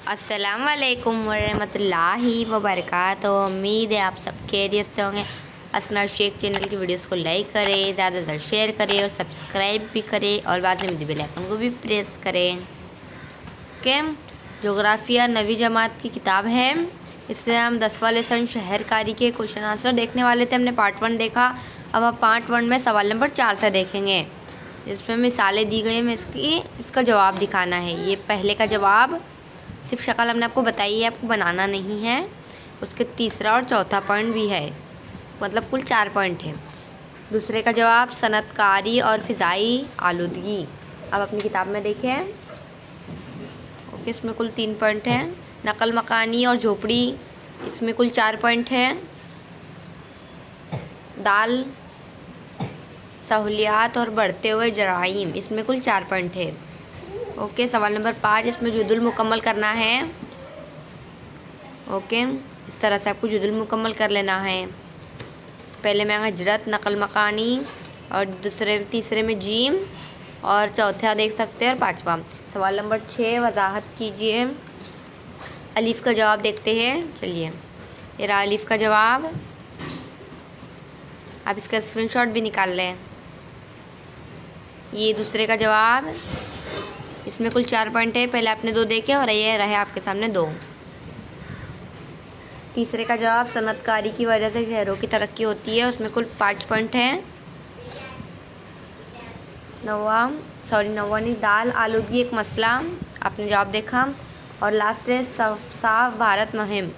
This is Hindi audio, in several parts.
अस्सलाम वालेकुम वरहमतुल्लाहि वबरकातुहू। उम्मीद है आप सब खैरियत से होंगे। असना शेख चैनल की वीडियोस को लाइक करें, ज़्यादातर शेयर करें और सब्सक्राइब भी करें और बाद में बेल आइकन को भी प्रेस करें। ओके, जोग्राफिया नवी जमात की किताब है। इससे हम 10वां लेसन शहरकारी के क्वेश्चन आंसर देखने वाले थे। हमने पार्ट 1 देखा, अब हम पार्ट 1 में सवाल नंबर 4 से देखेंगे। इसमें मिसालें दी गई हैं, इसका जवाब दिखाना है। ये पहले का जवाब सिर्फ शक्ल हमने आपको बताई है, आपको बनाना नहीं है। उसके तीसरा और चौथा पॉइंट भी है, मतलब कुल 4 पॉइंट है। दूसरे का जवाब सनतकारी और फ़िज़ाई आलूदगी। अब अपनी किताब में देखें। ओके, इसमें कुल 3 पॉइंट हैं। नकल मकानी और झोपड़ी, इसमें कुल 4 पॉइंट हैं। दाल सहूलियात और बढ़ते हुए जराइम, इसमें कुल 4 पॉइंट है। ओके, सवाल नंबर 5, इसमें जुदुल मुकम्मल करना है। ओके, इस तरह से आपको जुदुल मुकम्मल कर लेना है। पहले में हजरत, नकल मकानी और तीसरे में जीम और चौथा देख सकते हैं और 5वां। सवाल नंबर 6, वजाहत कीजिए। अलीफ़ का जवाब देखते हैं। चलिए, ये रहा अलीफ़ का जवाब। आप इसका स्क्रीनशॉट भी निकाल लें। ये दूसरे का जवाब, इसमें कुल 4 पॉइंट है। पहले आपने 2 देखे और ये रहे आपके सामने 2। तीसरे का जवाब सनतकारी की वजह से शहरों की तरक्की होती है, उसमें कुल 5 पॉइंट हैं। नौवा नहीं, दाल आलूदगी एक मसला, आपने जवाब देखा। और लास्ट है साफ भारत मुहिम।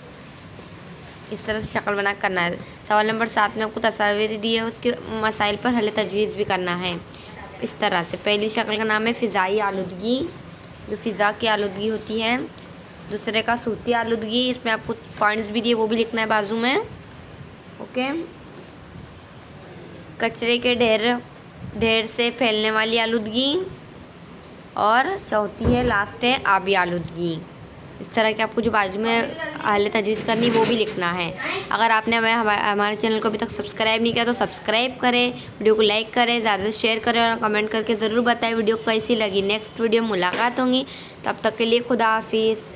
इस तरह से शक्ल बना करना है। सवाल नंबर 7 में आपको तस्वीर दी है, उसके मसाइल पर हल तजवीज़ भी करना है। इस तरह से पहली शक्ल का नाम है फ़िज़ाई आलूदगी, जो फ़िज़ा की आलूदगी होती है। दूसरे का सूती आलूदगी, इसमें आपको पॉइंट्स भी दिए, वो भी लिखना है बाजू में। ओके, कचरे के ढेर से फैलने वाली आलूदगी। और चौथी है, लास्ट है, आबी आलूदगी। इस तरह के आपको जो बाजू में हाल तजवीज़ करनी वो भी लिखना है। अगर आपने हमारे चैनल को अभी तक सब्सक्राइब नहीं किया तो सब्सक्राइब करें, वीडियो को लाइक करें, ज़्यादा से शेयर करें और कमेंट करके ज़रूर बताएं वीडियो कैसी लगी। नेक्स्ट वीडियो मुलाकात होंगी, तब तक के लिए खुदा हाफिज़।